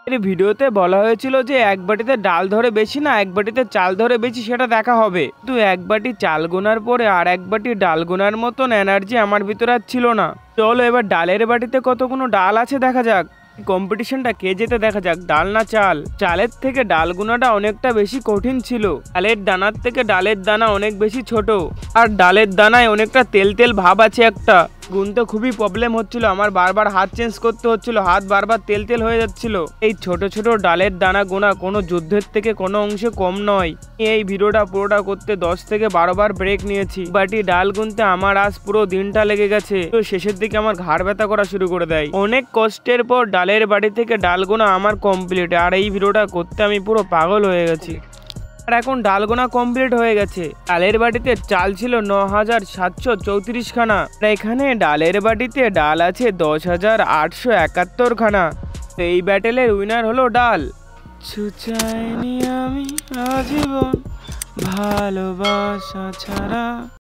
এর ভিডিওতে বলা হয়েছিল যে এক বাটিতে ডাল ধরে বেশি না এক বাটিতে চাল ধরে বেশি সেটা দেখা হবে, কিন্তু এক বাটি চাল গোনার পরে আর এক বাটি ডাল গোনার মতন এনার্জি আমার ভিতরে আর ছিল না। চলো এবার ডালের বাটিতে কতগুলো ডাল আছে দেখা যাক। কম্পিটিশনটা কে যেতে দেখা যাক, ডাল না চাল। চালের থেকে ডাল গোনাটা অনেকটা বেশি কঠিন ছিল, চালের দানার থেকে ডালের দানা অনেক বেশি ছোট, আর ডালের দানায় অনেকটা তেল তেল ভাব আছে একটা। গুনতে খুবই প্রবলেম হচ্ছিল, আমার বারবার হাত চেঞ্জ করতে হচ্ছিল, হাত বারবার তেল তেল হয়ে যাচ্ছিল। এই ছোট ছোট ডালের দানা গোনা কোনো যুদ্ধের থেকে কোনো অংশে কম নয়। এই ভিডিওটা পুরোটা করতে 10 থেকে 12 বার ব্রেক নিয়েছি। বাটি ডাল গুনতে আমার আজ পুরো দিনটা লেগে গেছে, তো শেষের দিকে আমার ঘাড় ব্যথা করা শুরু করে দেয়। অনেক কষ্টের পর ডালের বাটি থেকে ডাল গোনা আমার কমপ্লিট, আর এই ভিডিওটা করতে আমি পুরো পাগল হয়ে গেছি। আর এখন ডাল গোনা কমপ্লিট হয়ে গেছে। ডালের বাটিতে চাল ছিল ৯,৭৩৪ খানা, এখানে ডালের বাটিতে ডাল আছে ১০,৮৭১ খানা। এই ব্যাটেলের উইনার হলো ডাল। চাইনি আমি আজীবন ভালোবাসা ছাড়া।